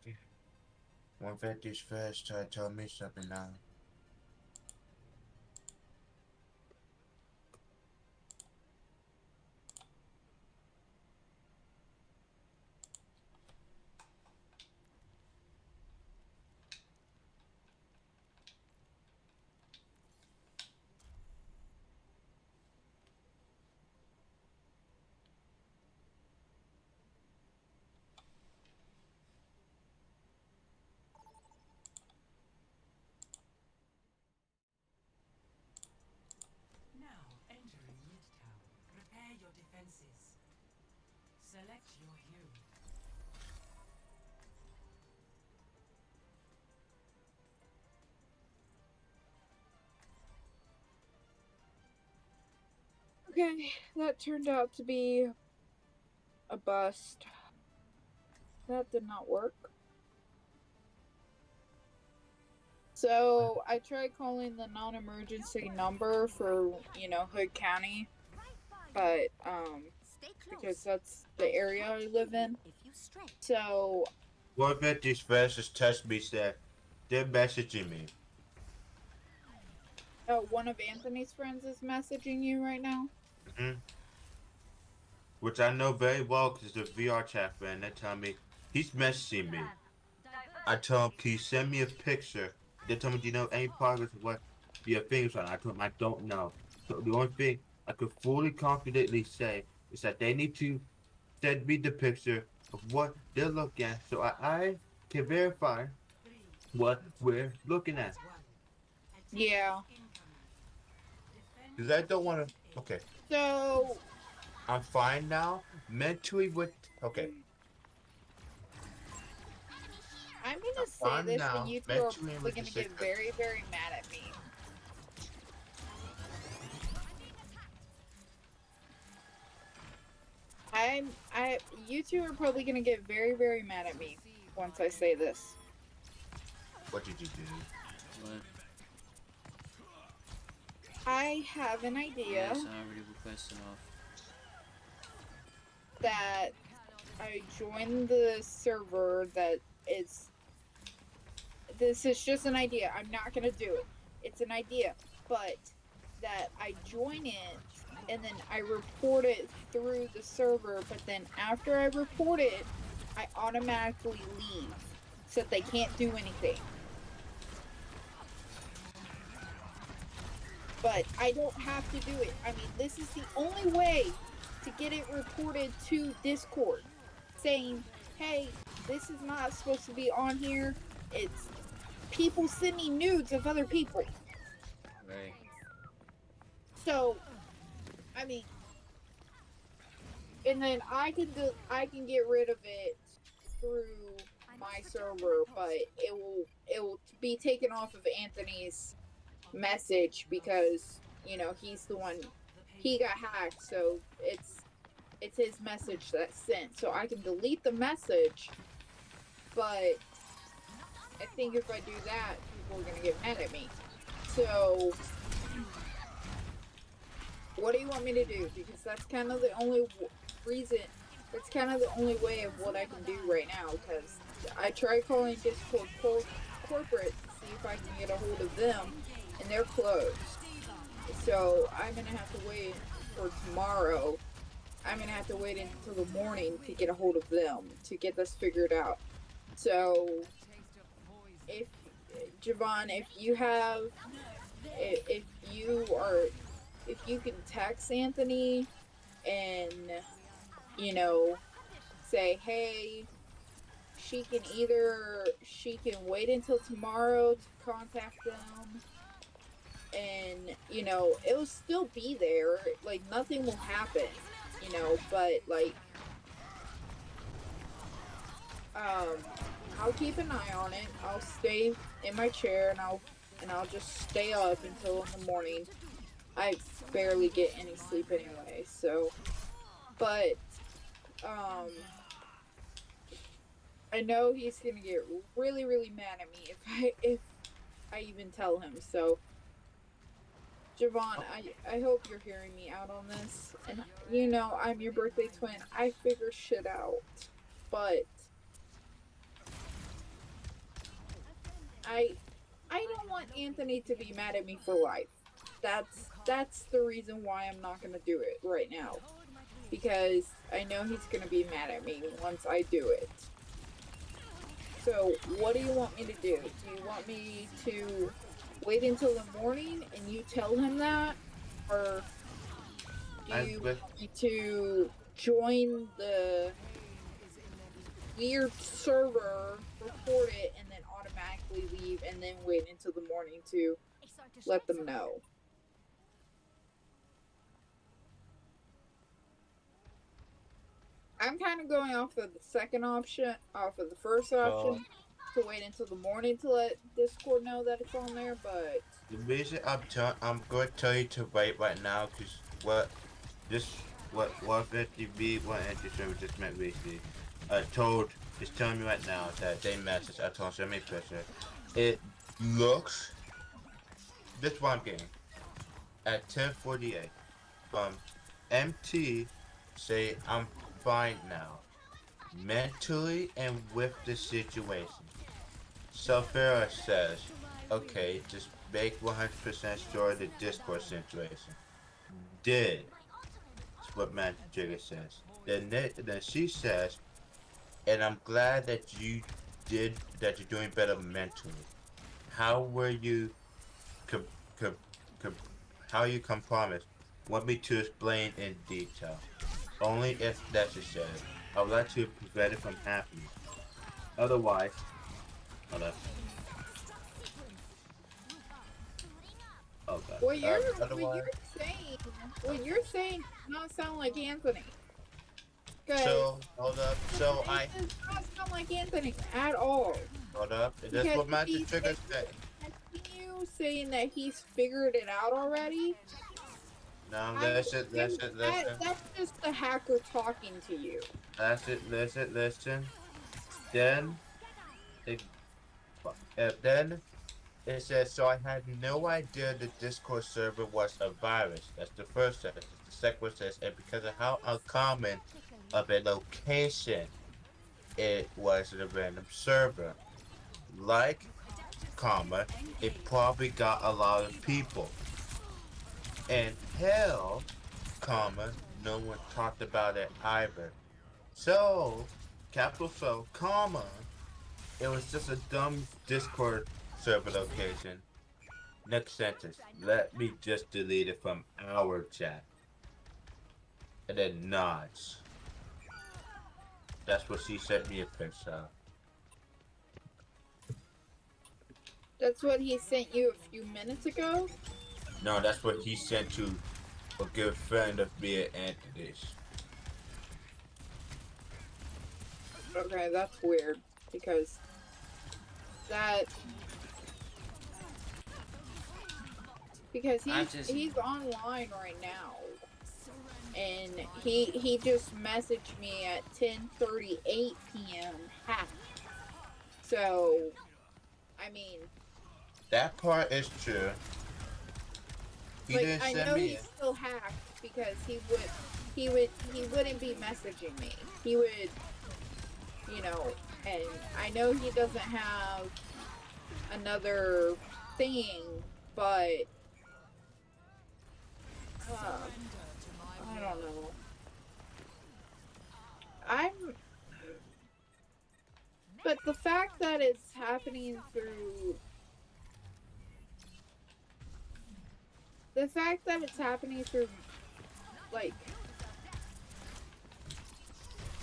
Okay. 150's first, try to tell me something now. Now entering Midtown. Prepare your defenses. Select your hero. Okay, that turned out to be a bust. That did not work. So I tried calling the non-emergency number for, Hood County, but because that's the area I live in. So 150's first just text me said they're messaging me. one of Anthony's friends is messaging you right now. Hmm. Which I know very well because it's a VR chat friend. They tell me he's messaging me. I tell him, can you send me a picture? They tell me, do you know any progress of what your fingers are? I told him I don't know. So the only thing I could fully confidently say is that they need to send me the picture of what they're looking at so I can verify what we're looking at. Yeah. Because I don't want to. Okay. So I'm fine now. Mentally, with. Okay. I'm I'm gonna say fine this, and now. you two are Mentally, probably with the gonna get sick. very, very mad at me. You two are probably gonna get very, very mad at me once I say this. What did you do? What? I have an Yes, idea I already requested off. that I joined the server that is. This is just an idea. I'm not gonna do it. It's an idea, but that I join it and then I report it through the server, but then after I report it, I automatically leave so that they can't do anything. But I don't have to do it. I mean, this is the only way to get it reported to Discord saying, hey, this is not supposed to be on here. It's people sending nudes of other people. Right. So, I mean, and then I can get rid of it through my server, but it will be taken off of Anthony's message because he's the one, he got hacked, so it's his message that's sent. So I can delete the message, but I think if I do that, people are gonna get mad at me. So what do you want me to do? Because that's kind of the only reason. That's kind of the only way of what I can do right now. Because I tried calling Discord corporate to see if I can get a hold of them, and they're closed. So I'm gonna have to wait for tomorrow. I'm gonna have to wait until the morning to get a hold of them to get this figured out. So if Javon, if you are, if you can text Anthony and you know say, hey, she can wait until tomorrow to contact them, and it'll still be there, like nothing will happen, but like um I'll keep an eye on it. I'll stay in my chair and I'll just stay up until in the morning. I barely get any sleep anyway, so but um I know he's gonna get really, really mad at me if I even tell him. So Javon, I hope you're hearing me out on this. And I'm your birthday twin. I figure shit out. But I don't want Anthony to be mad at me for life. That's the reason why I'm not gonna do it right now. Because I know he's gonna be mad at me once I do it. So what do you want me to do? Do you want me to wait until the morning and you tell him that? Or do you want me to join the weird server, report it, and then automatically leave and then wait until the morning to let them know? I'm kind of going off of the second option, off of the first option, to wait until the morning to let Discord know that it's on there, but... The reason I'm going to tell you to wait right now, because what 150B, what anti-server just meant recently, it's telling me right now that they messaged, I told them send me a picture. It looks, this is what I'm getting, at 10:48, from MT, say I'm fine now, mentally and with the situation. Sulfura says, okay, just make 100% sure of the Discord situation. That's what Magic Jigger says. Then she says, and I'm glad that you're doing better mentally. How were you, how you compromised? Want me to explain in detail? Only if necessary. I would like to prevent it from happening. Otherwise, hold up. Oh god. What you're saying does not sound like Anthony. So, hold up. So it does not sound like Anthony at all. Hold up. That's what Magic Trigger said. You saying that he's figured it out already? No, listen. That's just the hacker talking to you. Listen. Then it says, so I had no idea the Discord server was a virus. That's the first sentence. The second one says, and because of how uncommon of a location it was in a random server, like, it probably got a lot of people. And hell, no one talked about it either. So, capital So, it was just a dumb Discord server location. Next sentence. Let me just delete it from our chat. And then nods. That's what she sent me a picture of. That's what he sent you a few minutes ago? No, that's what he sent to a good friend of me, Anthony's. Okay, that's weird. Because he's online right now, and he just messaged me at 10:38 p.m. hacked. So, I mean, that part is true. He didn't I send know me he's still hacked because he wouldn't be messaging me. He would, and I know he doesn't have another thing, but I don't know. But the fact that it's happening through like,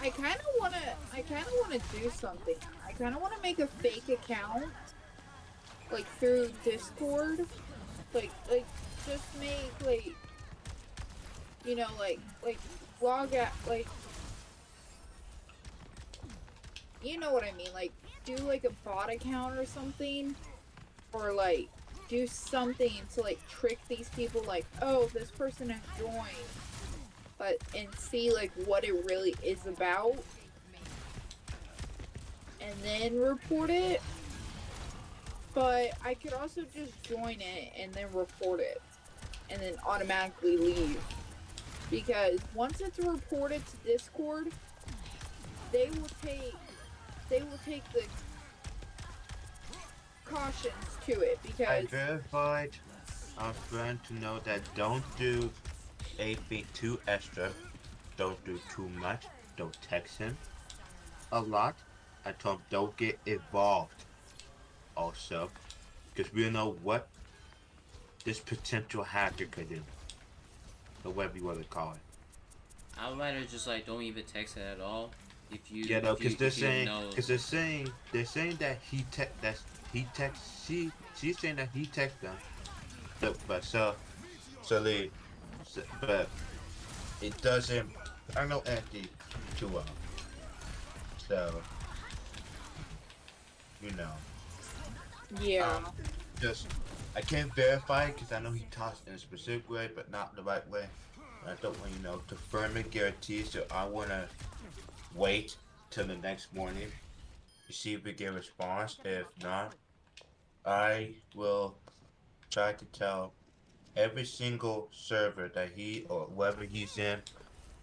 I kind of want to do something. I kind of want to make a fake account, like, through Discord, like just make, like, log out, like, you know what I mean, like, do, like, a bot account or something, or, like, do something to, like, trick these people, like, oh, this person has joined, and see, like, what it really is about, and then report it. But I could also just join it and then report it, and then automatically leave. Because once it's reported to Discord, they will take the precautions to it I because verified our friend to know that don't do anything too extra. Don't do too much. Don't text him a lot. I told him don't get involved also. Because we don't know what this potential hacker could do. Or whatever you want to call it. I'd rather just like don't even text it at all. If you Yeah, no, because they're if you saying, know, they're saying that she's saying that he text them. But it doesn't. I don't know Anthony too well, so you know, yeah. just I can't verify because I know he talks in a specific way, but not the right way. I don't want to firm and guarantee, so I wanna wait till the next morning to see if we get a response. If not, I will try to tell every single server that he or whoever he's in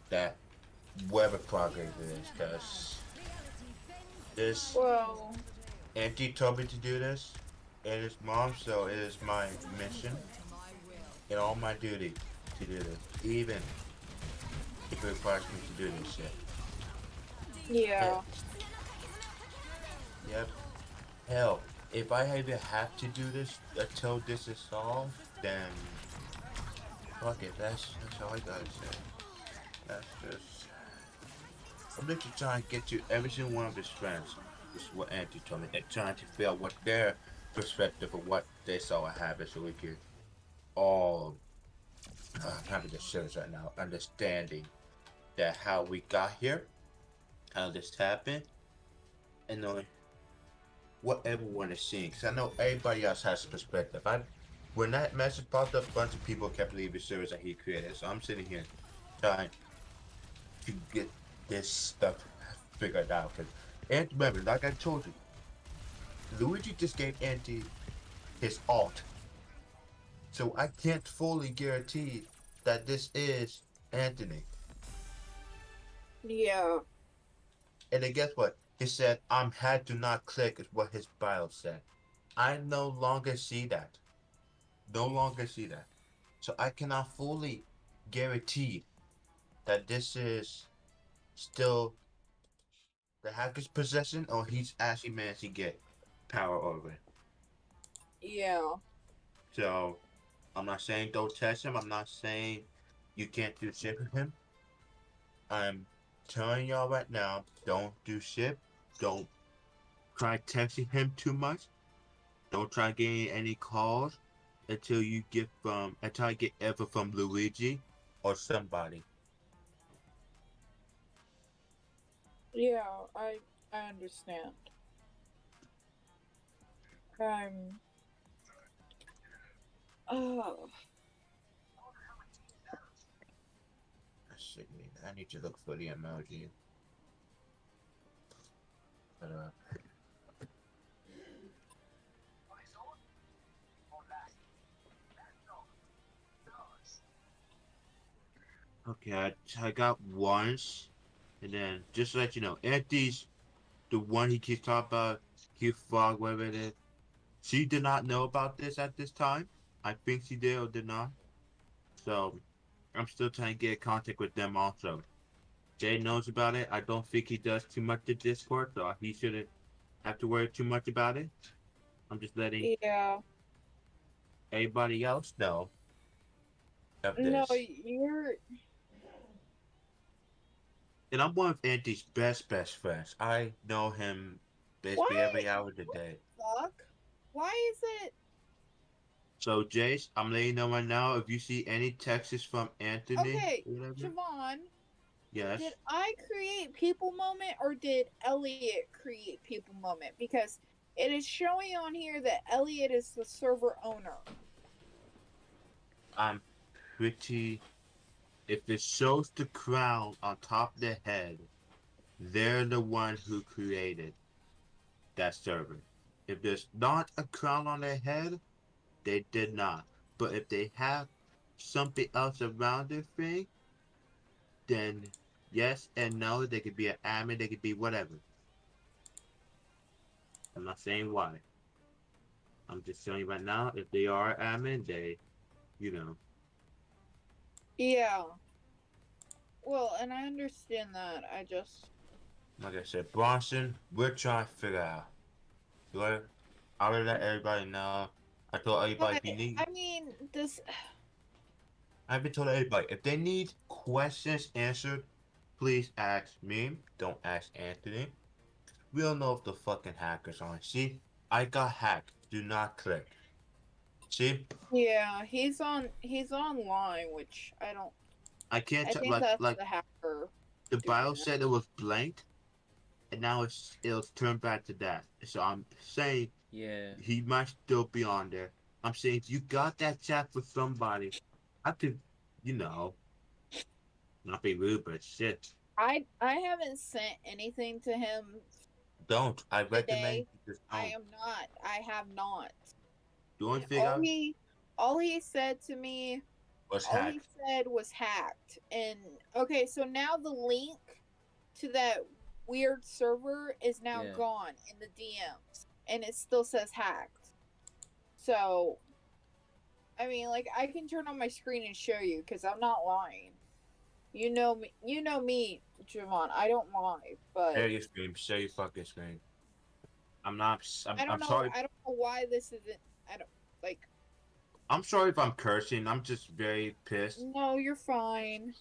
that whatever progress it is, because this Well, auntie told me to do this. It is mom, so it is my mission and all my duty to do this, even if it requires me to do this shit. yeah. Yep. Hell, if I even have to do this until this is solved, then fuck it. That's all I gotta say. That's just. I'm literally trying to get to every single one of his friends. This is what Auntie told me. They're trying to figure out what their perspective of what they saw happen so we could all having the service right now, understanding that how we got here, how this happened, and knowing what everyone is seeing. Because I know everybody else has a perspective. When that message popped up, a bunch of people kept leaving service that he created. So I'm sitting here trying to get this stuff figured out. And remember, like I told you, Luigi just gave Anti his alt. So I can't fully guarantee that this is Anthony. Yeah. And then guess what? He said, had to not click is what his bio said. I no longer see that. No longer see that. So I cannot fully guarantee that this is still the hacker's possession or he's actually managed to get power over it. Yeah. So I'm not saying don't test him. I'm not saying you can't do shit with him. I'm telling y'all right now, don't do shit. Don't try texting him too much. Don't try getting any calls until I get ever from Luigi or somebody. Yeah, I understand. Oh, I need to look for the emoji. But, okay, I got once, and then just to let you know, Anthony's the one he keeps talking about, Hugh Frog, whatever it is. She did not know about this at this time. I think she did or did not. So I'm still trying to get in contact with them also. Jay knows about it. I don't think he does too much in Discord, so he shouldn't have to worry too much about it. I'm just letting yeah. everybody else know of this. No, you're. And I'm one of Andy's best friends. I know him basically Why? every hour of the day. Fuck. Why is it? So Jace, I'm letting you know right now, if you see any texts from Anthony, Okay, whatever, Siobhan, yes. did I create People Moment or did Elliot create People Moment? Because it is showing on here that Elliot is the server owner. I'm pretty. If it shows the crown on top of their head, they're the one who created that server. If there's not a crown on their head, they did not. But if they have something else around their thing, then yes and no. They could be an admin, they could be whatever. I'm not saying why. I'm just telling you right now, if they are admin, they, you know. Yeah. Well, and I understand that. I just. Like I said, Bronson, we're trying to figure out. Right? I already let everybody know. I told everybody But if you need. I mean, this. I've been told everybody if they need questions answered, please ask me. Don't ask Anthony. We don't know if the fucking hacker's on. See, I got hacked. Do not click. See, Yeah, he's on. He's online, which I don't. I can't I tell. think Like, that's like the hacker the doing bio that. said it was blank, and now it's turned back to that. So I'm saying Yeah. he might still be on there. I'm saying if you got that chat with somebody, I could, you know, not be rude, but shit. I haven't sent anything to him Don't. I recommend today. you just I don't. am not. I have not. The only And thing I all he said to me, was all he hacked. said was hacked. And okay, so now the link to that weird server is now Yeah. gone in the DMs, and it still says hacked. So I mean, like, I can turn on my screen and show you because I'm not lying. You know me. You know me, Javon. I don't lie, Share but your screen. Share your fucking screen. I'm not. I don't I'm know. sorry. I don't know why this isn't. I don't like. I'm sorry if I'm cursing. I'm just very pissed. No, you're fine.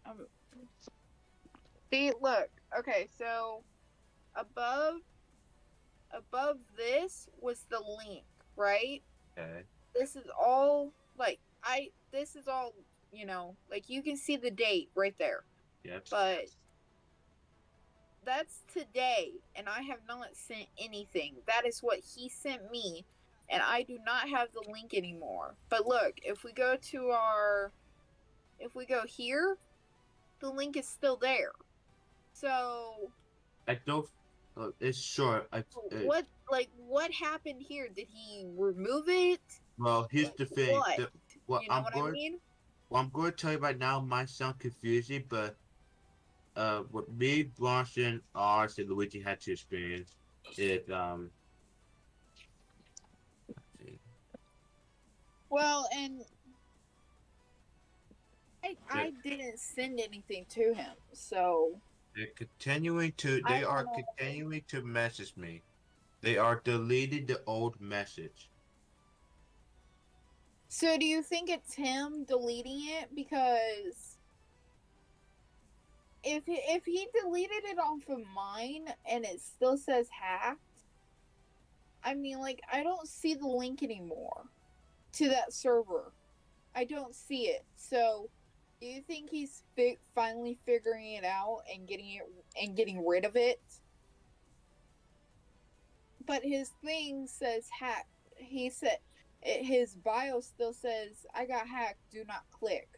Um, see, look. Okay, so above this was the link, right? Okay. This is all like I. This is all like you can see the date right there, Yep. but that's today, and I have not sent anything. That is what he sent me, and I do not have the link anymore. But look, if we go here, the link is still there. So I don't. It's short. what happened here? Did he remove it? Well, here's Like the thing. what? What You know what I mean? I'm going to tell you right now might sound confusing, but what me, Bronson, ours, and Luigi had to experience is let's see. Well, and They're, I didn't send anything to him, so they're continuing to. I They don't are know. continuing to message me. They are deleting the old message. So do you think it's him deleting it? Because if he deleted it off of mine and it still says hacked, I mean, like, I don't see the link anymore to that server. I don't see it. So do you think he's finally figuring it out and getting rid of it? But his thing says hack. He said his bio still says I got hacked. Do not click.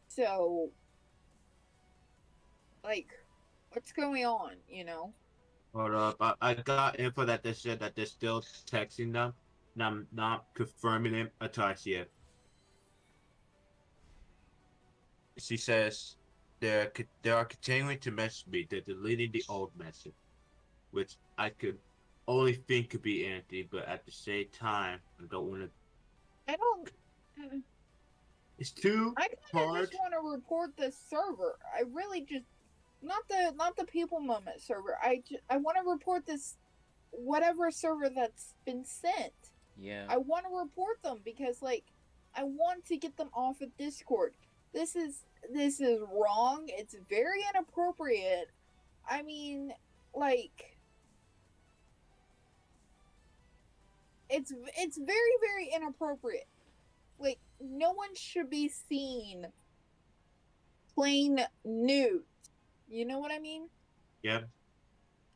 So like, what's going on? You know? Hold up. I got info that they said that they're still texting them, and I'm not confirming it until I see it. She says they are continuing to message me. They're deleting the old message, which I could only think could be Anthony, but at the same time, I don't want to. I don't. It's too I kind of hard. just want to report this server. I really just not the people moment server. I want to report this whatever server that's been sent. Yeah. I want to report them because like I want to get them off of Discord. This is wrong. It's very inappropriate. I mean, like it's very inappropriate. Like no one should be seen plain nude. You know what I mean? Yeah.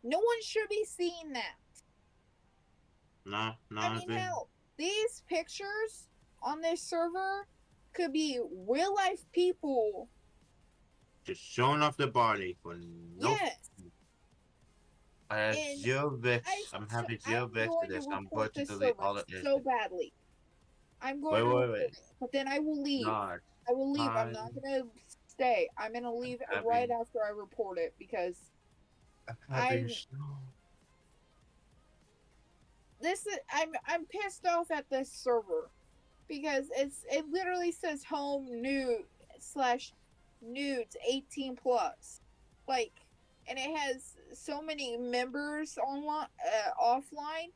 No one should be seeing that. No. I mean, hell, these pictures on this server could be real life people. Just showing off the body for no. Yes. I have And zero Vix. I'm having zero I'm Vix for going to this. I'm going report to this delete server all of so this. badly. I'm going Wait, to wait, report wait. it, but then I will leave. Not. I will leave. I'm not gonna stay. I'm gonna leave right after I report it because I'm having I'm pissed off at this server because it literally says home nude slash nudes 18 plus, like, and it has so many members online, offline,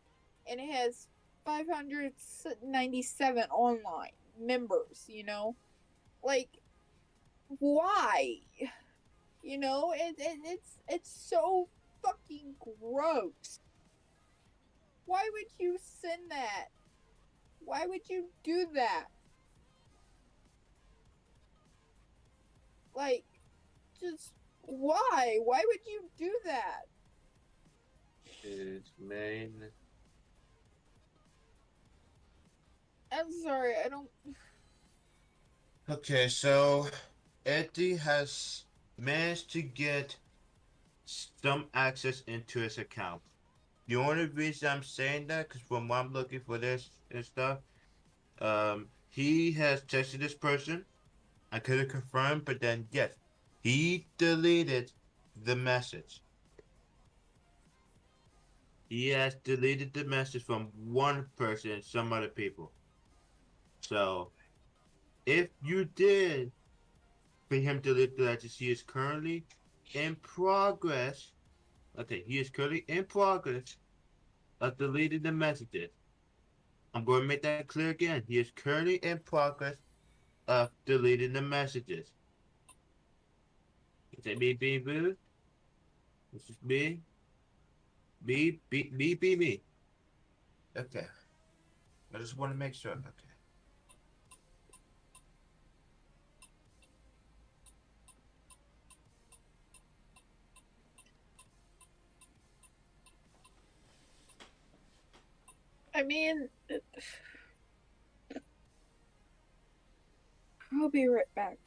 and it has 597 online members. Like, why? It's so fucking gross. Why would you send that? Why would you do that? Like, just why? Why would you do that? It's main. I'm sorry, I don't. Okay, so Eddie has managed to get some access into his account. The only reason I'm saying that, because when I'm looking for this and stuff, he has texted this person. I couldn't confirm, but then yes, he deleted the message. He has deleted the message from one person and some other people. So if you did for him to delete the message, he is currently in progress. Okay, he is currently in progress of deleting the messages. I'm going to make that clear again. He is currently in progress of deleting the messages. Is it me being rude? This is me. Me. Okay. I just want to make sure. Okay. I mean, I'll be right back.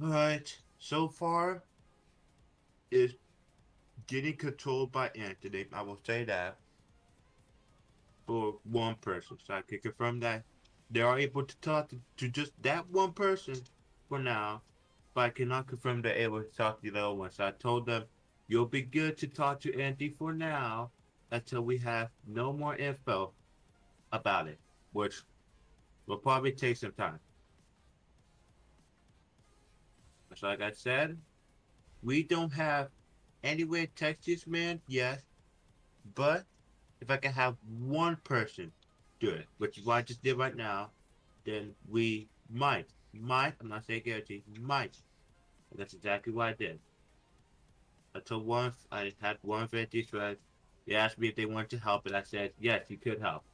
Alright. So far, it's getting controlled by Anthony. I will say that. For one person. So I can confirm that they are able to talk to just that one person for now. But I cannot confirm they're able to talk to the other one. So I told them, you'll be good to talk to Anthony for now until we have no more info about it, which will probably take some time. So like I said, we don't have any way to text this man yet, but if I can have one person do it, which is what I just did right now, then we might, I'm not saying guarantee, might. And that's exactly what I did. Until once I had one of these threads, they asked me if they wanted to help, and I said, yes, you could help.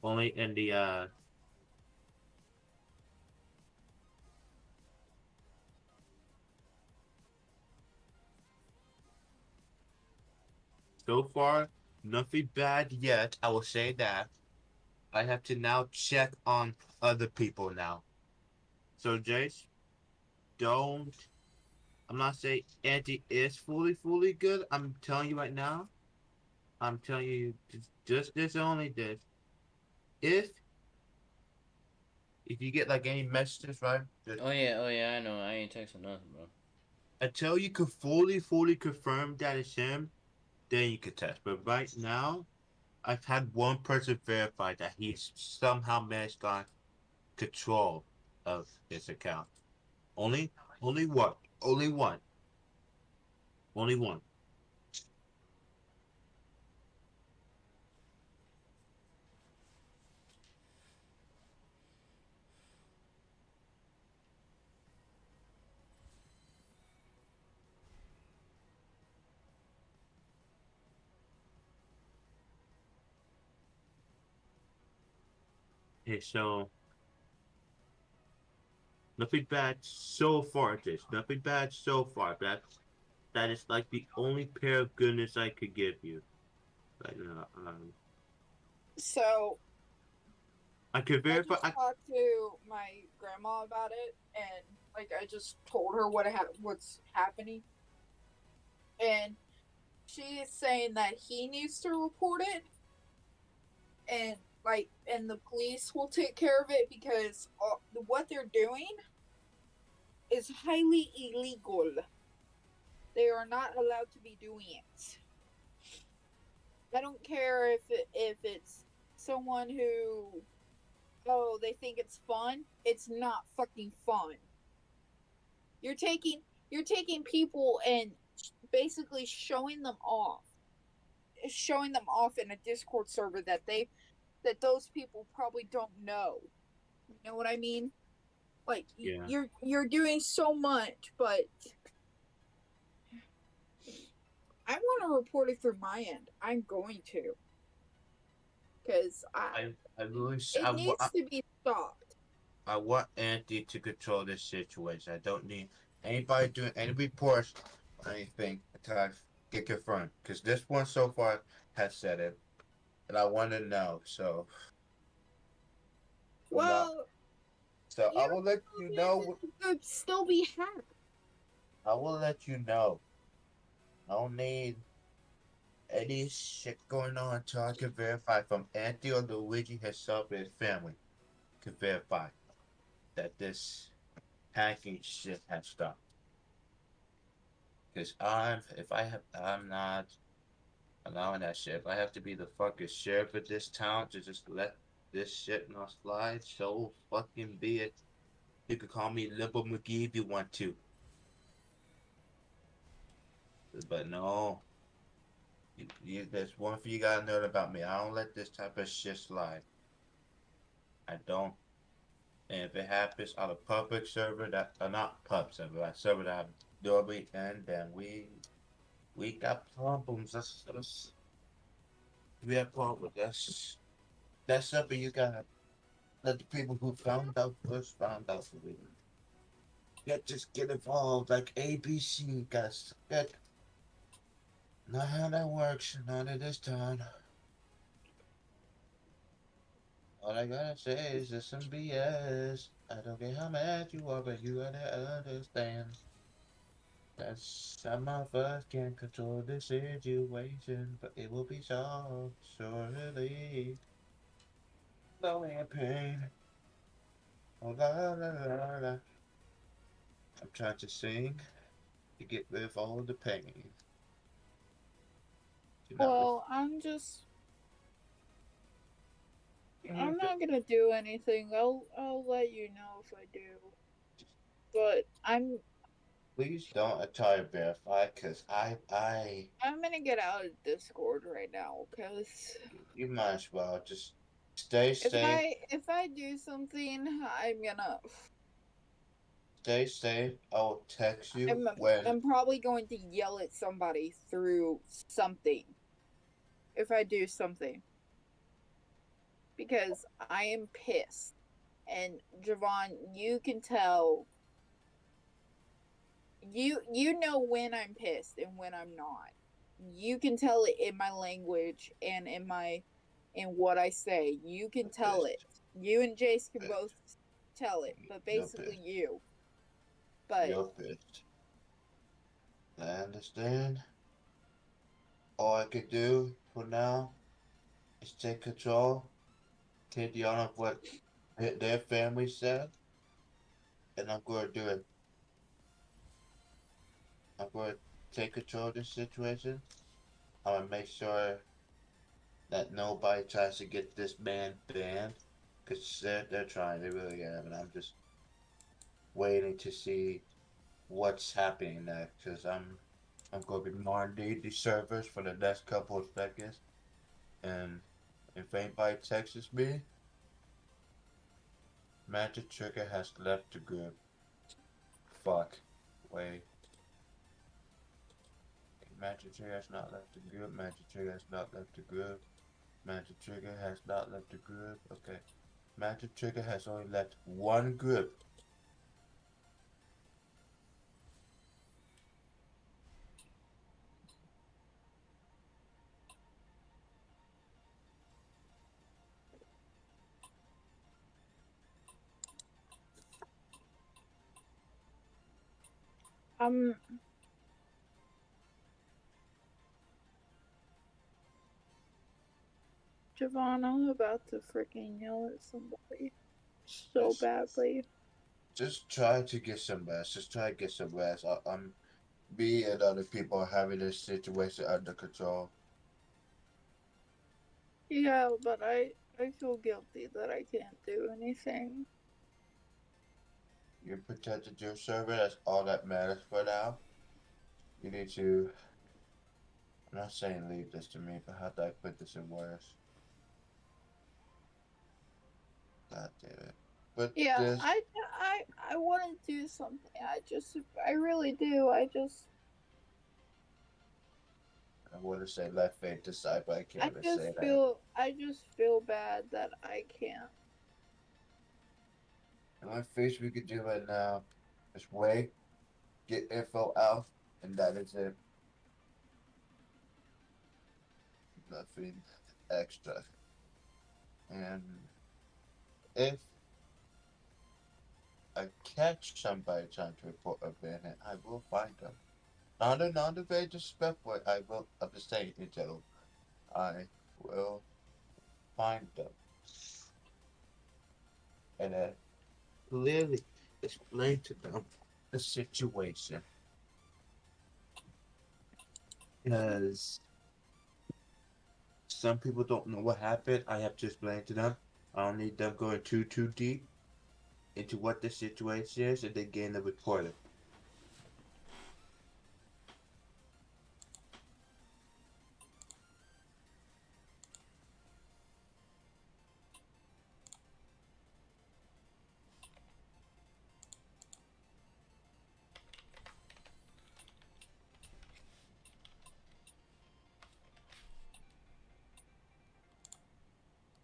Only in the, so far, nothing bad yet, I will say that. I have to now check on other people now. So, Jace, don't. I'm not saying Anti is fully good. I'm telling you right now. I'm telling you just this only this. If if you get like any messages, right? Just, Oh yeah, I know. I ain't texting nothing, bro. until you can fully confirm that it's him, then you can test. But right now, I've had one person verify that he's somehow managed on control of his account. Only only one. Only one. Only one. Okay, so nothing bad so far, this. Nothing bad so far. That is like the only pair of goodness I could give you right now. So, I can I verify. just talked to my grandma about it, and like I just told her what's happening, and she is saying that he needs to report it, and and the police will take care of it because what they're doing is highly illegal. They are not allowed to be doing it. I don't care if it's someone who, oh, they think it's fun. It's not fucking fun. You're taking you're taking people and basically showing them off in a Discord server that those people probably don't know. You know what I mean? Like Yeah. you're doing so much, but I want to report it through my end. I'm going to, because I really, it needs to be stopped. I want Andy to control this situation. I don't need anybody doing any reports or anything until I get confirmed. Because this one so far has said it, and I want to know. So, I'm not. Well, So I your will let you know. could still be hacked. I will let you know. I don't need any shit going on until I can verify from Andy or Luigi himself and his family can verify that this hacking shit has stopped. Because I'm not allowing that shit. If I have to be the fucking sheriff of this town to just let this shit not slide, so fucking be it. You could call me Limbo McGee if you want to. But no, there's one thing you gotta know about me. I don't let this type of shit slide. I don't. And if it happens on a public server that, not pub server, a server that I'm normally in, then we got problems. We have problems. That's something you gotta let the people who found out first found out for me. Yeah, just get involved like ABC, guys. That not how that works. Not in this town. All I gotta say is just some BS. I don't care how mad you are, but you gotta understand that some of us can't control the situation, but it will be solved shortly. No in pain. Oh la la la la. I'm trying to sing to get rid of all the pain. You know, Well, I'm not gonna do anything. I'll let you know if I do. But please don't try to verify, cause I'm gonna get out of Discord right now because you might as well just stay if safe, I do something, stay safe. I will text you I'm when I'm probably going to yell at somebody through something if I do something because I am pissed. And Javon, you can tell you know when I'm pissed and when I'm not. You can tell it in my language and in what I say. You can you're tell it. pissed, You and Jace can pissed, both tell it, but you're basically pissed, you. But you're pissed. I understand. All I could do for now is take control, take the honor of what their family said, and I'm going to do it. I'm going to take control of this situation. I'm going to make sure that nobody tries to get this man banned. Because they're trying, they really have, and I'm just waiting to see what's happening next. Because I'm going to be monitoring these servers for the next couple of seconds. And if anybody texts me, Magic Trigger has left the group. Fuck. Wait. Magic Trigger has not left the group. Magic Trigger has not left the group. Magic Trigger has not left the group. Okay. Magic Trigger has only left one group. I'm Javon, I'm about to freaking yell at somebody so badly. Just try to get some rest. Just try to get some rest. Me and other people are having this situation under control. Yeah, but I feel guilty that I can't do anything. You protected your server. That's all that matters for now. You need to. I'm not saying leave this to me, but how do I put this in words? God damn it. But Yeah, this, I want to do something. I really do. I want to say let fate decide, but I can't really say that. I just feel bad that I can't. The only thing we could do right now is wait, get info out, and that is it. Nothing extra. And if I catch somebody trying to report a bandit, I will find them. Not a very disrespectful way. I'm just saying in general. I will find them. And then clearly explain to them the situation. Because some people don't know what happened. I have to explain to them. I don't need them going too deep into what the situation is and then getting the report.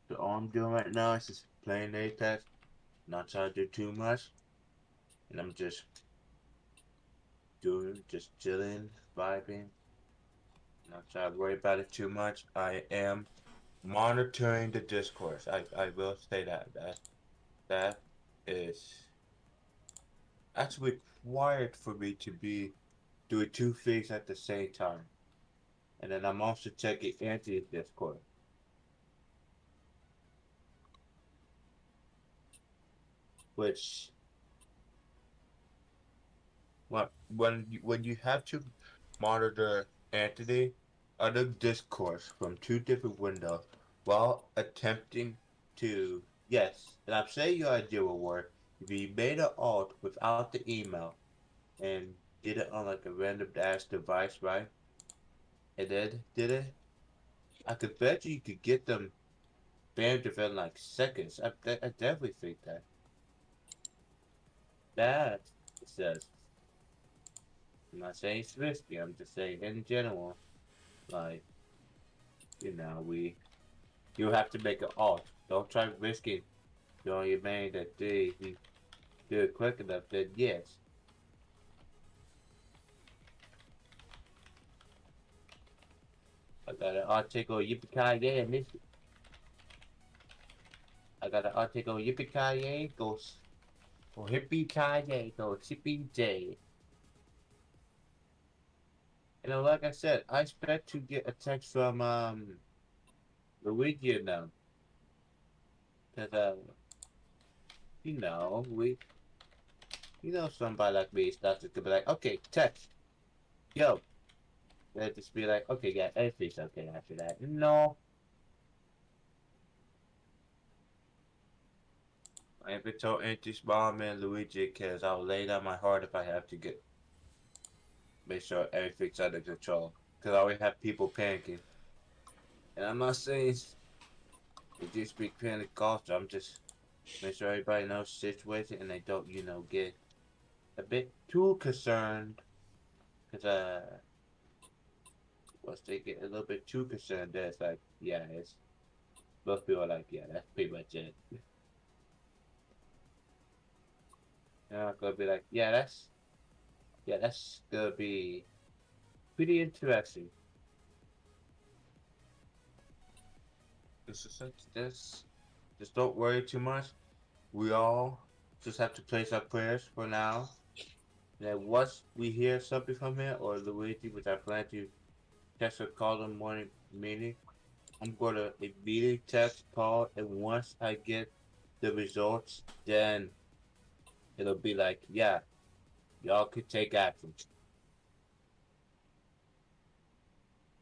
So all I'm doing right now is just playing Apex, not trying to do too much, and I'm just chilling, vibing, not trying to worry about it too much. I am monitoring the discourse. I will say that is that's required for me to be doing two things at the same time. And then I'm also checking Anthony's Discord. Which when you have to monitor Anthony other discourse from two different windows while attempting to yes, and I'm saying your idea will work if you made an alt without the email and did it on like a random ass device, right? And then did it. I could bet you could get them banned within like seconds. I definitely think that. That says I'm not saying it's risky. I'm just saying in general, like you have to make an alt. Don't try risking showing your man that he do it quick enough. Then yes, I got an article yippee ki yay and this. I got an article yippee ki yay goes or hippie ki yay goes hippie j. Like I said, I expect to get a text from Luigi now. Cause we somebody like me starts to be like, okay, text, yo. They just be like, okay, yeah, everything's okay after that. No, I ain't been told anti-spawn and Luigi because I'll lay down my heart if I have to make sure everything's under control. Because I always have people panicking. And I'm not saying they do speak panic culture. I'm just make sure everybody knows the situation and they don't, get a bit too concerned. Because, once they get a little bit too concerned, then it's like, yeah, it's, most people are like, yeah, that's pretty much it. I'm gonna be like, that's gonna be pretty interesting. Just don't worry too much. We all just have to place our prayers for now. that once we hear something from him or Luigi, which I plan to text or call in the morning meeting, I'm gonna immediately text Paul, and once I get the results, then it'll be like, yeah, y'all could take action.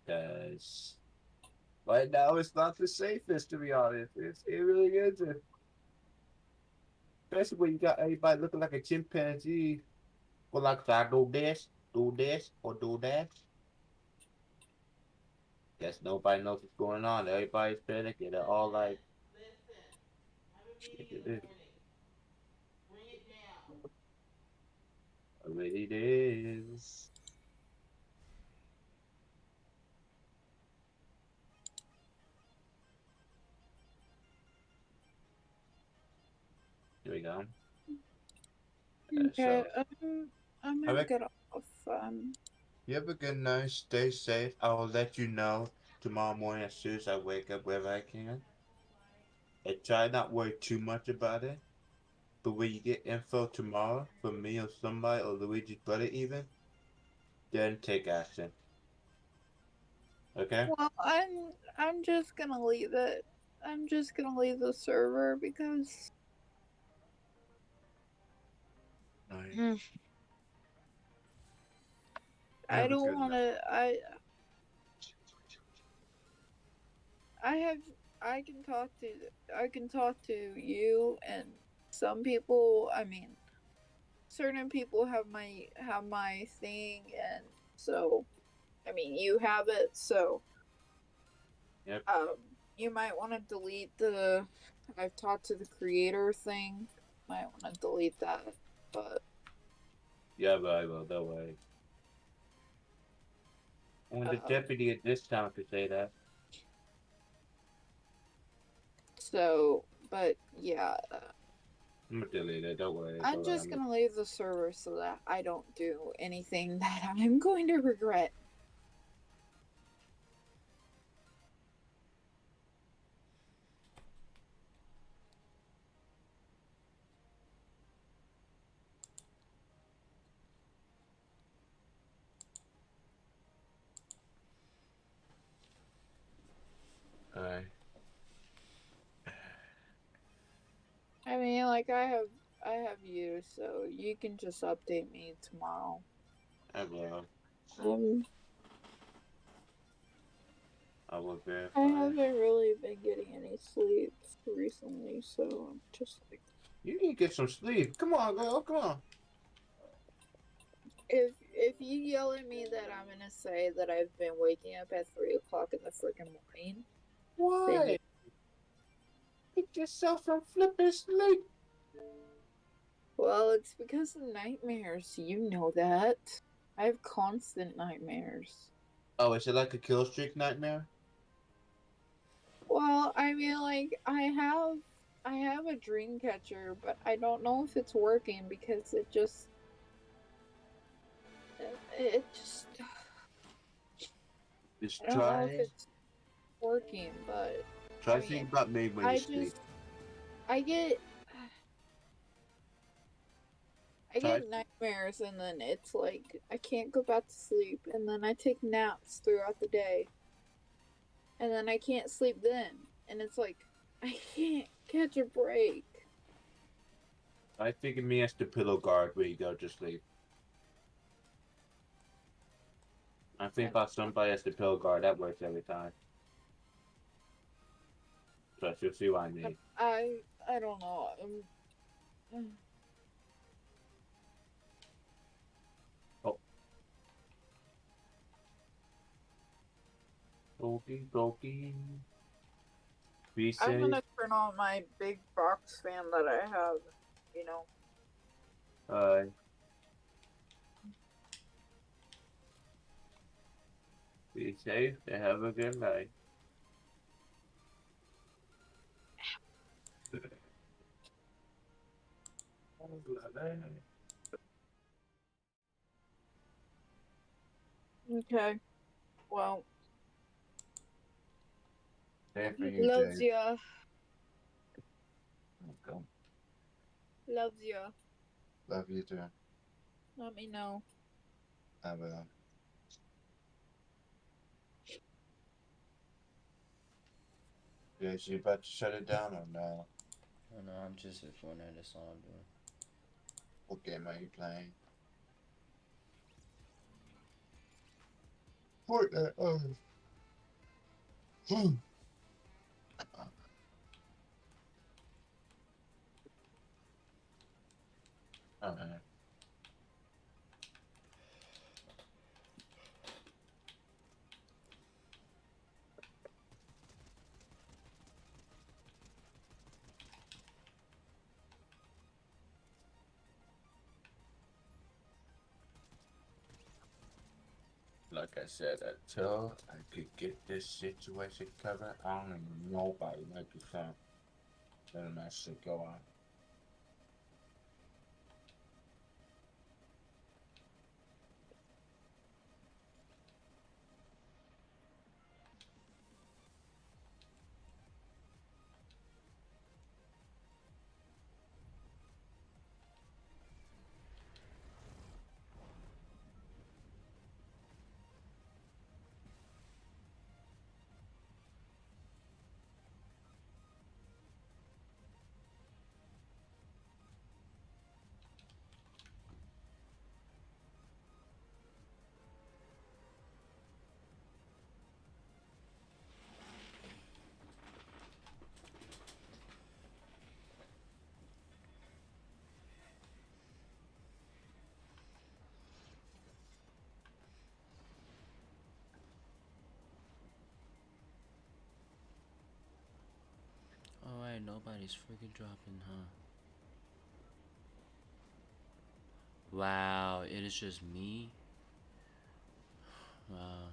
Cause right now it's not the safest, to be honest. It really isn't. Especially when you got everybody looking like a chimpanzee. Well, like, I do this, or do that. Guess nobody knows what's going on. Everybody's panicking. They're all like, already it is. Here we go. Okay, So, I'm I gonna rec- get off. you have a good night. Stay safe. I will let you know tomorrow morning as soon as I wake up wherever I can. And try not worry too much about it. But when you get info tomorrow from me or somebody or Luigi's brother even, then take action. Okay? Well, I'm just gonna leave it. I'm just gonna leave the server because Alright. Hmm. You I have a don't good want night. to. I have. I can talk to you and some people. I mean, certain people have my thing, and so I mean, you have it. So Yep. you might want to delete the. I've talked to the creator thing. Might want to delete that, but. Yeah, but I will. Don't worry. Only the deputy at this town could say that. So, but yeah, I'm gonna delete it. Don't worry. I'm just gonna leave the server so that I don't do anything that I'm going to regret. Alright. I mean, like I have you, so you can just update me tomorrow. I will. Um, I will I verify. haven't really been getting any sleep recently, so I'm just like, You need to get some sleep. Come on, girl. Come on. if you yell at me that I'm gonna say that I've been waking up at 3 o'clock in the freaking morning, then Why? Get yourself some flipping sleep. well, it's because of nightmares. You know that. I have constant nightmares. Oh, is it like a kill streak nightmare? Well, I mean, like I have a dream catcher, but I don't know if it's working because it just Just I don't know if it's working, but try I to think mean, about me when you I sleep. just I get I Try. get nightmares and then it's like I can't go back to sleep and then I take naps throughout the day. And then I can't sleep then. And it's like I can't catch a break. I think of me as the pillow guard where you go to sleep. I think about somebody as the pillow guard. That works every time. Trust you'll see what I mean. I don't know. Okie. Be I'm safe. gonna turn on my big box fan that I have, you know. Be safe and have a good night. Okay. Well, Same for you, loves Jay. ya. Go. Loves ya. Love you too. Let me know. I will. Yeah, you about to shut it down or no? Oh no, I'm just at Fortnite. That's all I'm doing. What game are you playing? Fortnite. Oh. Alright. Like I said, until I could get this situation covered, I don't even know nobody like the phone. Let that shit go on. Alright, nobody's freaking dropping, huh? Wow, it is just me? Wow.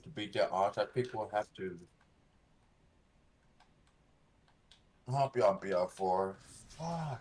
To beat that odds, I people have to help y'all BR4. Fuck.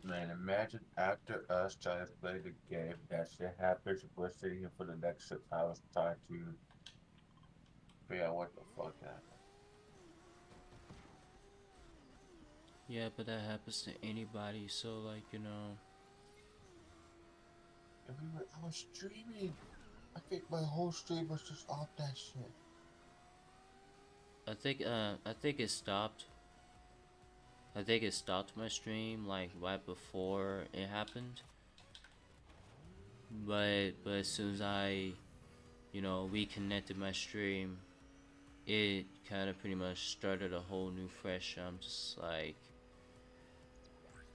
Man, imagine after us trying to play the game, that shit happens. We're sitting here for the next 6 hours trying to figure out what the fuck happened. Yeah, but that happens to anybody. So like, you know. And I was streaming. I think my whole stream was just off that shit. I think it stopped. I think it stopped my stream like right before it happened. But as soon as I, you know, reconnected my stream, it kind of pretty much started a whole new fresh. I'm just like,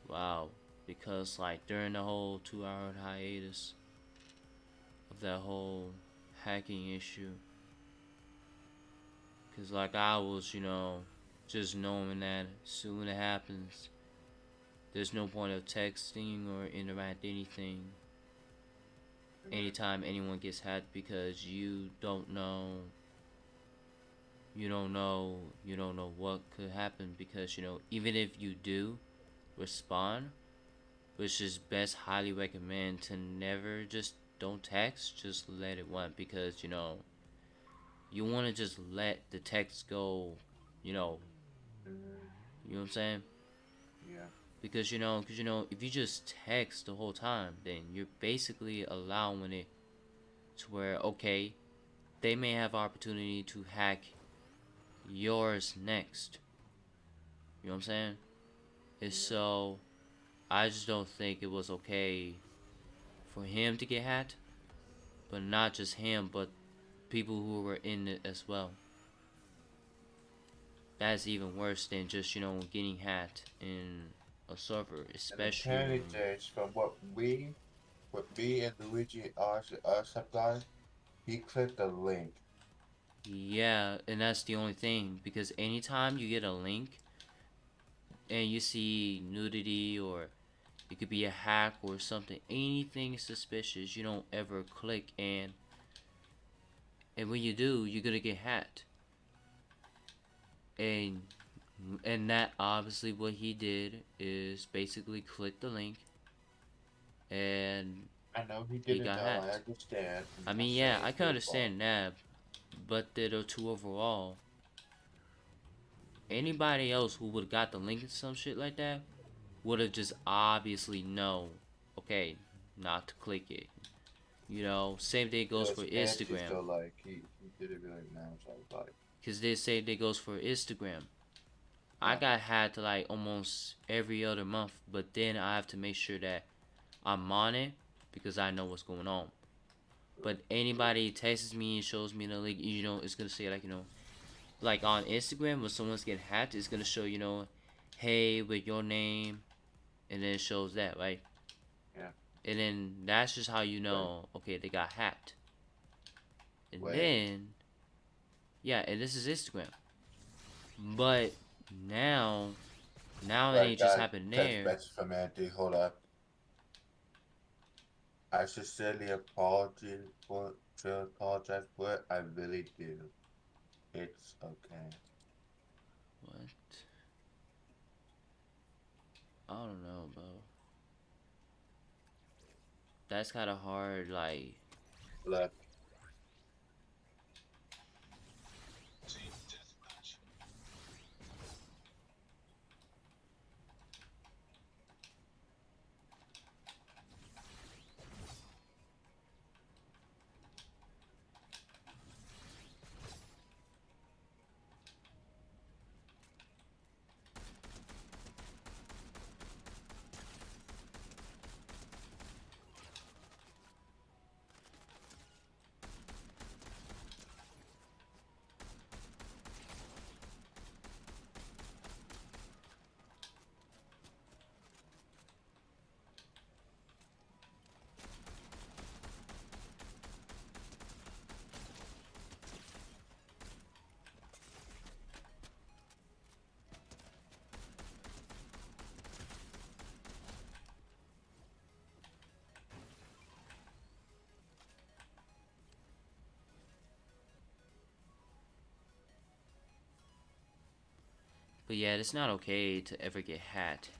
wow, because like during the whole 2-hour hiatus of that whole hacking issue, because like I was, you know, just knowing that soon it happens, there's no point of texting or interact anything anytime anyone gets hacked, because you don't know what could happen, because you know, even if you do respond, which is best highly recommend to never just don't text, just let it run, because you know, you want to just let the text go, you know what I'm saying? Yeah. Because you know, if you just text the whole time, then you're basically allowing it to where, okay, they may have opportunity to hack yours next. You know what I'm saying? And so I just don't think it was okay for him to get hacked, but not just him, but people who were in it as well. That's even worse than just, you know, getting hacked in a server, especially And apparently, when, James, from what me and Luigi us have done, he clicked the link. yeah, and that's the only thing, because anytime you get a link and you see nudity, or it could be a hack or something, anything suspicious, you don't ever click, and when you do, you're gonna get hacked. And that obviously what he did is basically click the link, and I know he he didn't got know. I hacked. understand. I I'm not mean, yeah, saying I it's can your fault. understand that, but the two overall, anybody else who would have got the link and some shit like that would have just obviously know, okay, not to click it. You know, same thing goes for Because Angie Instagram, still like he didn't really know. So I was like, because they say they goes for Instagram. I yeah. got hacked like almost every other month, but then I have to make sure that I'm on it because I know what's going on. But anybody texts me and shows me the link, you know, it's gonna say like, you know, like on Instagram when someone's getting hacked, it's gonna show, you know, hey, with your name, and then it shows that, right? Yeah. And then that's just how you Wait. know, okay, they got hacked. And Wait. then, yeah, and this is Instagram. But now, it Right, ain't just got happened text there. message from Andy. Hold up. I sincerely apologize for it. I really do. It's okay. What? I don't know, bro. That's kind of hard, like, Look, But yeah, it's not okay to ever get hacked.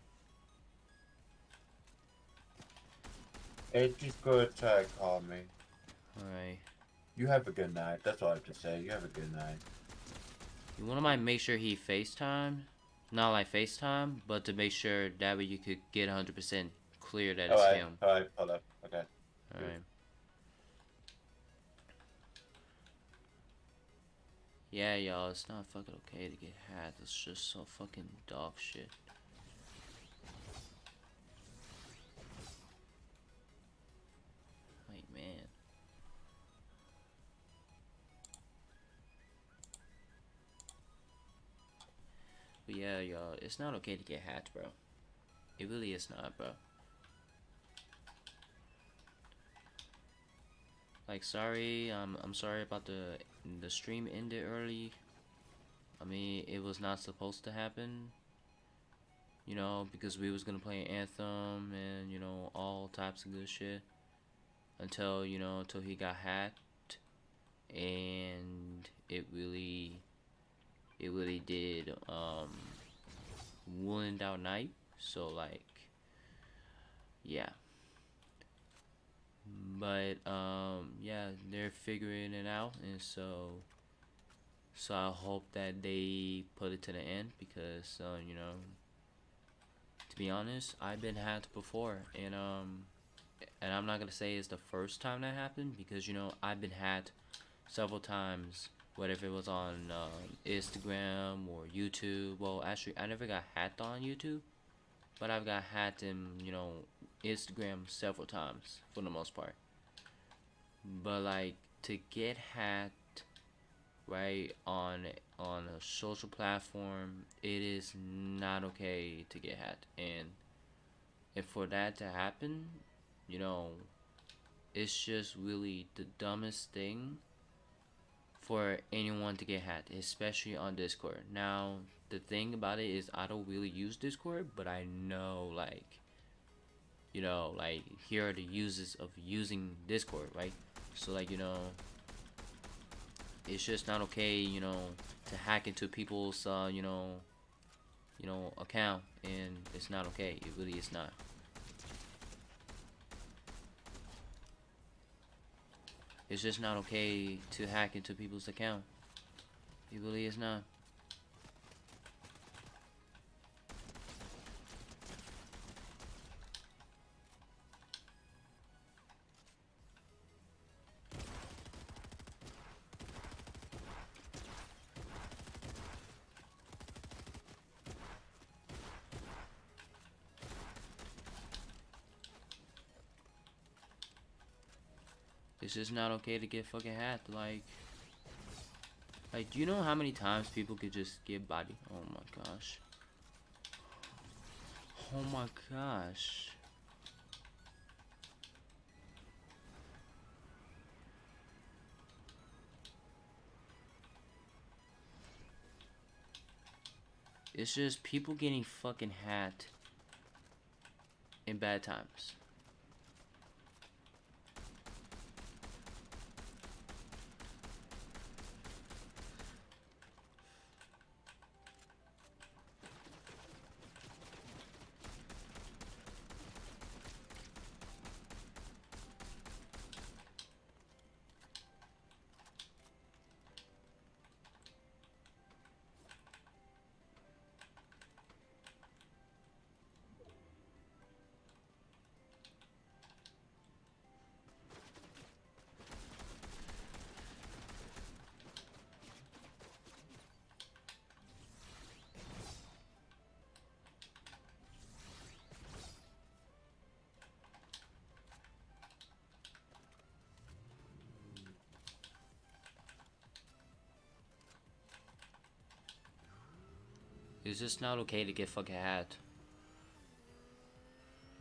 Hey, just go and try and call me. Alright. You have a good night. That's all I have to say. You have a good night. You wanna mind make sure he FaceTime? Not like FaceTime, but to make sure that way you could get 100% clear that it's him. Alright, hold up. Okay. Alright. Yeah, y'all, it's not fucking okay to get hacked. It's just so fucking dog shit. Like, man. But yeah, y'all, it's not okay to get hacked, bro. It really is not, bro. Like, sorry, I'm sorry about the stream ended early. I mean, it was not supposed to happen. You know, because we was gonna play Anthem and, you know, all types of good shit. Until, you know, until he got hacked. And it really did, ruined our night. So, like, yeah. But yeah, they're figuring it out, and so I hope that they put it to the end, because you know, to be honest, I've been hacked before, and I'm not gonna say it's the first time that happened, because, you know, I've been hacked several times, whether it was on Instagram or YouTube. Well, actually, I never got hacked on YouTube, but I've got hacked in, you know, Instagram several times for the most part. But like, to get hacked right on a social platform, it is not okay to get hacked. And if for that to happen, you know, it's just really the dumbest thing for anyone to get hacked, especially on Discord. Now, the thing about it is, I don't really use Discord, but I know, like, you know, like, here are the uses of using Discord, right? So, like, you know, it's just not okay, you know, to hack into people's, you know, account, and it's not okay. It really is not. It's just not okay to hack into people's account. It really is not. It's just not okay to get fucking hacked. Like, do you know how many times people could just get bodied? Oh my gosh. Oh my gosh. It's just people getting fucking hacked in bad times. It's just not okay to get fucking hacked.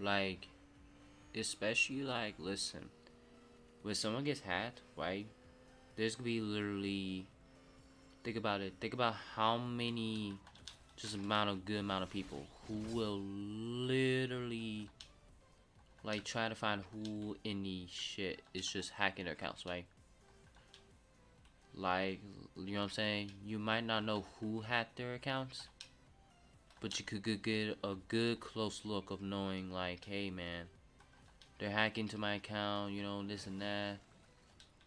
Like, especially, like, listen, when someone gets hacked, right, there's gonna be literally, think about it, think about how many, just good amount of people who will literally, like, try to find who in the shit is just hacking their accounts, right? Like, you know what I'm saying? You might not know who hacked their accounts, but you could get a good close look of knowing like, hey man, they're hacking to my account, you know, this and that.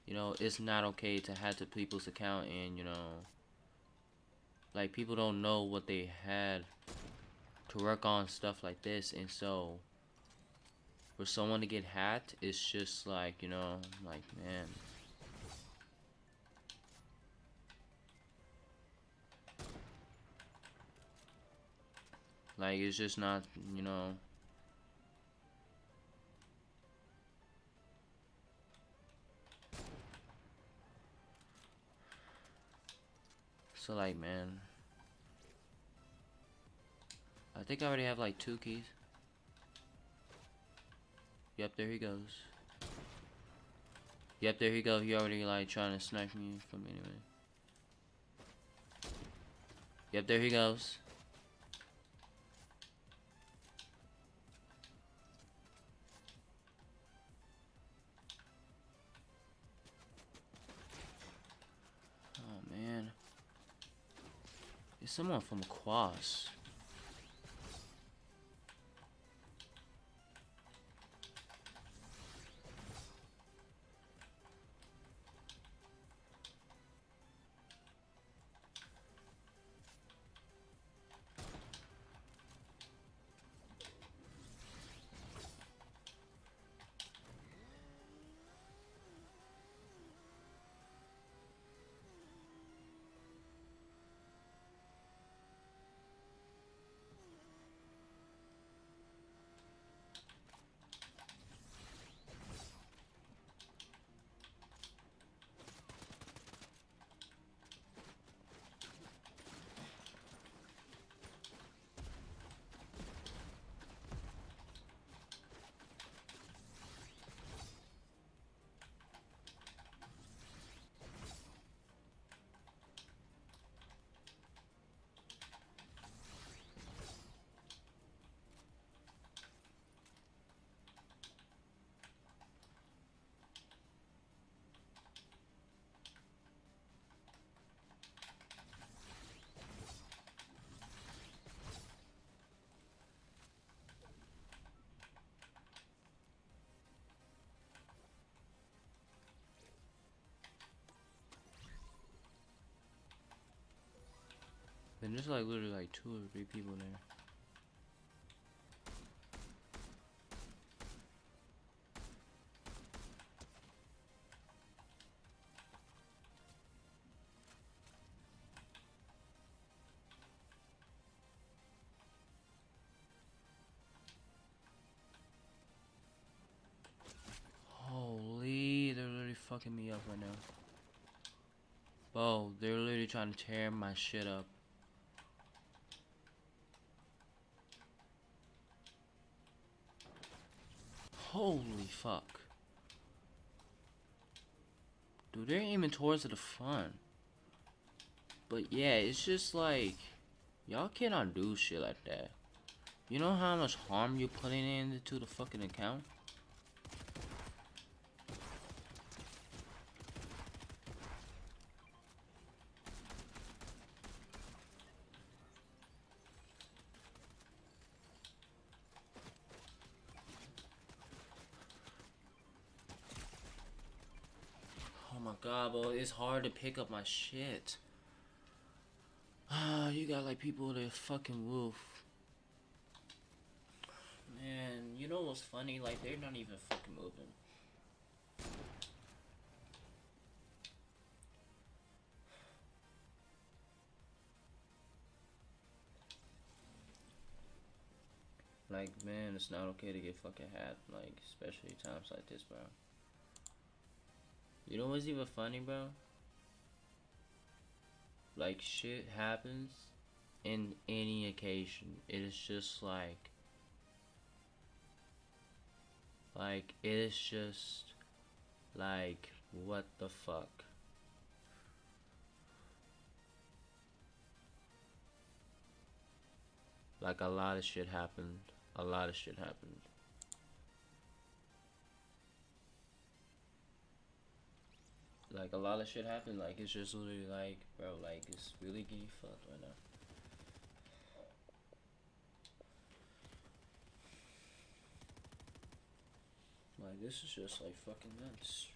You know, it's not okay to hack to people's account, and you know, like people don't know what they had to work on stuff like this, and so for someone to get hacked, it's just like, you know, like man. Like it's just not, you know. So like man, I think I already have like 2 keys. Yep, there he goes. Yep, there he go. He already like trying to snipe me from anyway. Yep, there he goes. Oh man. It's someone from Quas. And there's like literally like 2 or 3 people there. Holy, they're literally fucking me up right now. Bro, they're literally trying to tear my shit up. Holy fuck. Dude, they're aiming towards the front. But yeah, it's just like, y'all cannot do shit like that. You know how much harm you're putting into the fucking account? Oh my god, bro, it's hard to pick up my shit. Ah, you got like people that fucking woof. Man, you know what's funny? Like, they're not even fucking moving. Like, man, it's not okay to get fucking hacked. Like, especially times like this, bro. You know what's even funny, bro? Like, shit happens in any occasion. It is just like it is just like, what the fuck? Like, a lot of shit happened. A lot of shit happened. Like, a lot of shit happened. Like, it's just literally like, bro, like, it's really getting fucked right now. Like, man, you know what's funny? Like, they're not even fucking moving. Like, man, you know what's funny? Like, they're not even fucking moving. Like, it's just literally like, bro, like, it's really getting fucked right now. Like, this is just like fucking nuts.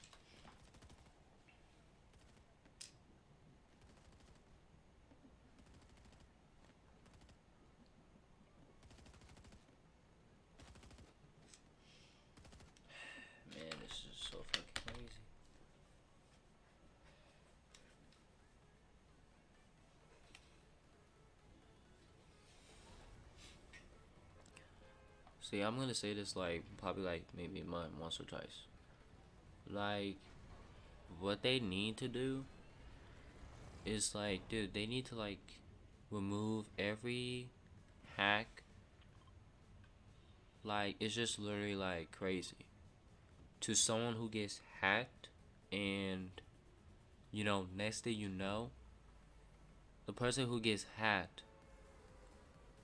Man, this is so fucking crazy. See, I'm gonna say this like probably like maybe a month, once or twice. Like, what they need to do is like, dude, they need to like remove every hack. Like, it's just literally like crazy. To someone who gets hacked, and you know, next thing you know, the person who gets hacked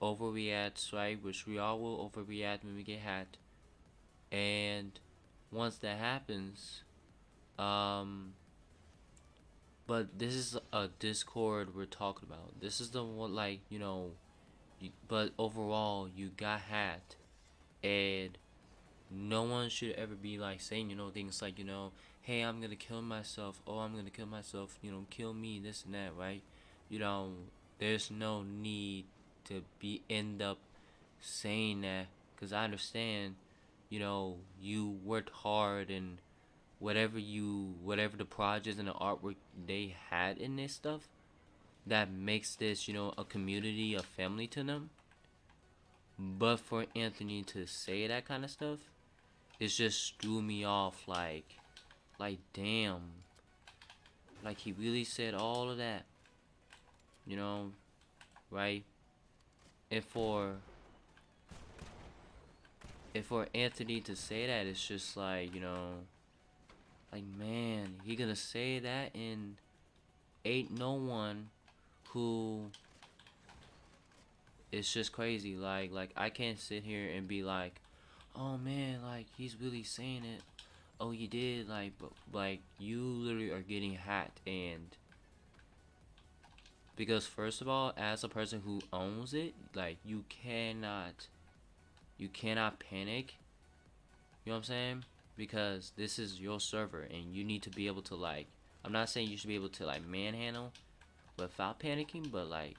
overreacts, right? Which we all will overreact when we get hacked. And once that happens, but this is a Discord we're talking about. This is the one, like, you know, but overall, you got hacked, and no one should ever be like saying, you know, things like, you know, hey, I'm gonna kill myself. Oh, I'm gonna kill myself. You know, kill me. This and that, right? You know, there's no need to be end up saying that, because I understand, you know, you worked hard, and whatever the projects and the artwork they had in this stuff that makes this, you know, a community, a family to them. But for Anthony to say that kind of stuff, it just threw me off. Like damn, like he really said all of that, you know, right? And for Anthony to say that, it's just like, you know, like, man, he gonna say that, and ain't no one who, it's just crazy. Like I can't sit here and be like, oh man, like he's really saying it. Oh, you did, like you literally are getting hacked. And because first of all, as a person who owns it, like you cannot panic. You know what I'm saying? Because this is your server, and you need to be able to, like, I'm not saying you should be able to like manhandle without panicking, but like,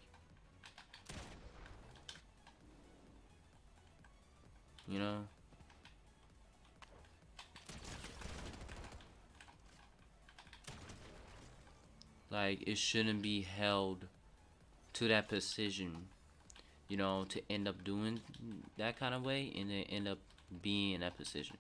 you know, like it shouldn't be held to that precision, you know, to end up doing that kind of way and then end up being in that position.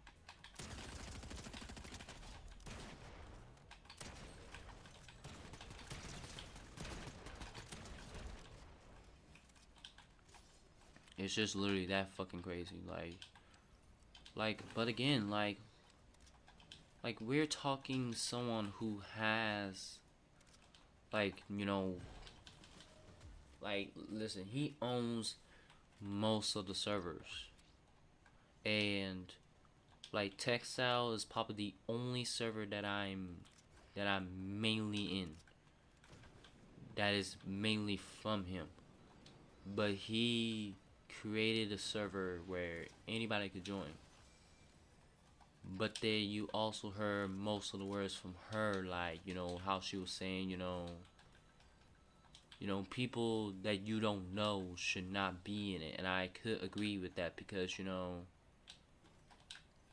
It's just literally that fucking crazy. But again, like we're talking someone who has, like, you know, like, listen, he owns most of the servers, and like Textile is probably the only server that I'm mainly in, that is mainly from him. But he created a server where anybody could join. But then you also heard most of the words from her, like, you know, how she was saying, people that you don't know should not be in it. And I could agree with that, because, you know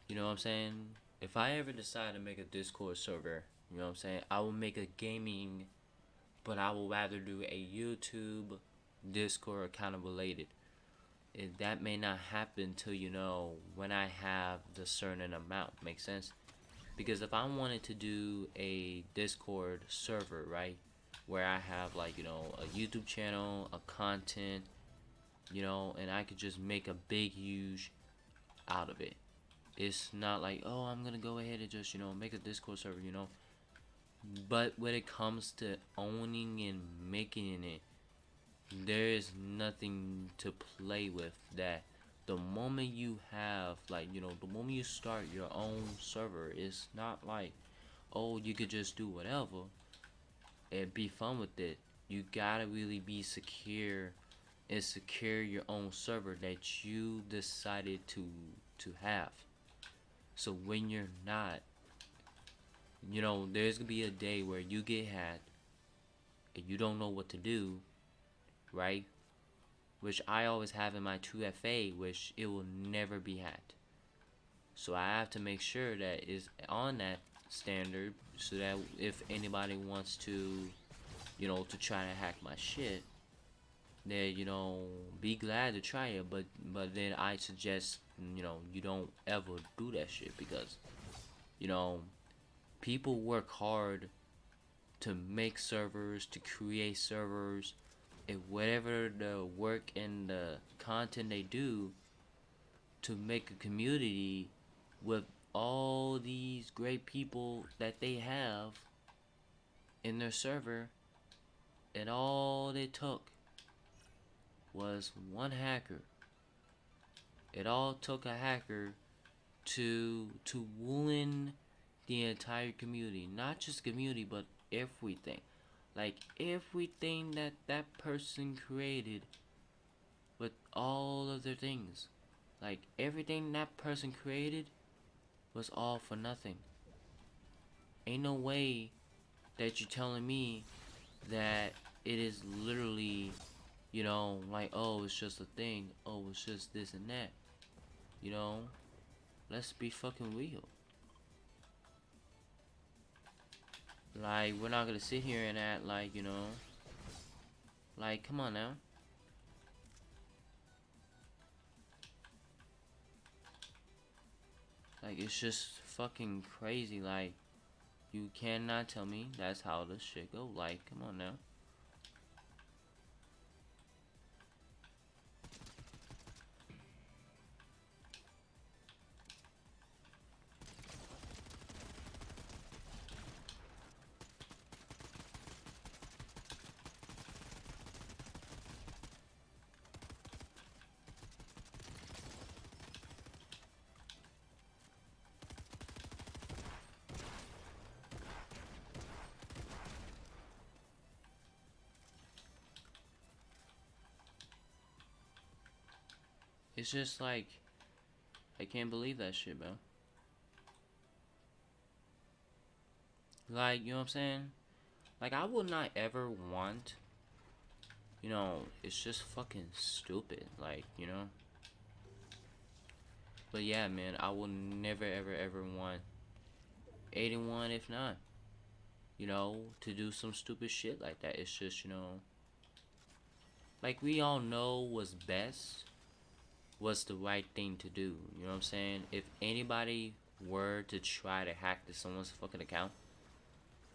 what I'm saying? If I ever decide to make a Discord server, you know what I'm saying, I will make a gaming, but I will rather do a YouTube Discord kind of related. That may not happen till, when I have the certain amount. Makes sense? Because if I wanted to do a Discord server, right, where I have, like, a YouTube channel, a content, and I could just make a big huge out of it. It's not like, oh, I'm gonna go ahead and just, make a Discord server, But when it comes to owning and making it, there is nothing to play with. That the moment you have, like, the moment you start your own server, it's not like, oh, you could just do whatever and be fun with it. You gotta really be secure and secure your own server that you decided to have. So when you're not, there's gonna be a day where you get hacked and you don't know what to do, right? Which I always have in my 2FA, which it will never be hacked. So I have to make sure that it's on that standard, so that if anybody wants to, to try to hack my shit, then be glad to try it. But then I suggest you don't ever do that shit, because people work hard to make servers, to create servers, and whatever the work and the content they do to make a community with all these great people that they have in their server, and all it took was one hacker. It all took a hacker to ruin the entire community, not just community, but everything. Like everything that that person created, with all of their things, like everything that person created was all for nothing. Ain't no way that you're telling me that it is literally, like, oh, it's just a thing, oh, it's just this and that. Let's be fucking real. Like, we're not gonna sit here and act like, like, come on now. Like, it's just fucking crazy. Like, you cannot tell me that's how this shit go. Like, come on now. It's just like, I can't believe that shit, bro. Like, you know what I'm saying? Like, I would not ever want, it's just fucking stupid. Like, But yeah, man, I will never, ever, ever want 81, if not, to do some stupid shit like that. It's just, like, we all know what's best, what's the right thing to do. You know what I'm saying? If anybody were to try to hack to someone's fucking account,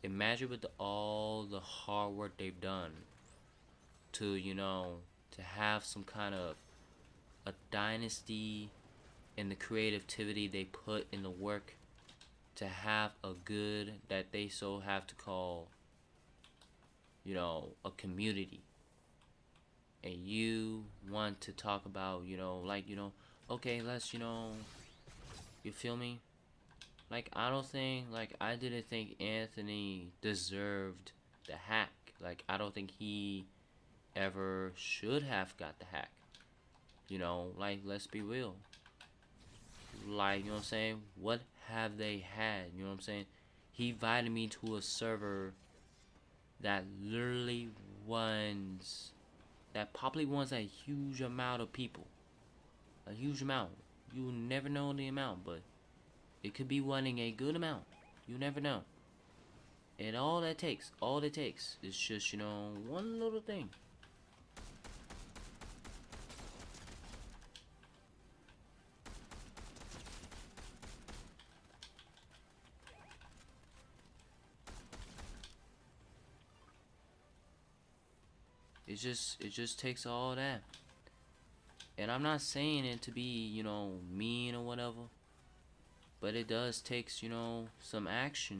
imagine with all the hard work they've done to, to have some kind of a dynasty, and the creativity they put in the work to have a good, that they so have to call, a community. And you want to talk about, like, okay, let's, you feel me? Like, I didn't think Anthony deserved the hack. Like, I don't think he ever should have got the hack. Like, let's be real. Like, you know what I'm saying? What have they had? You know what I'm saying? He invited me to a server that literally that probably wants a huge amount of people. A huge amount. You will never know the amount, but it could be wanting a good amount. You never know. And all it takes is just, one little thing. It just takes all that. And I'm not saying it to be, mean or whatever, but it does takes, some action.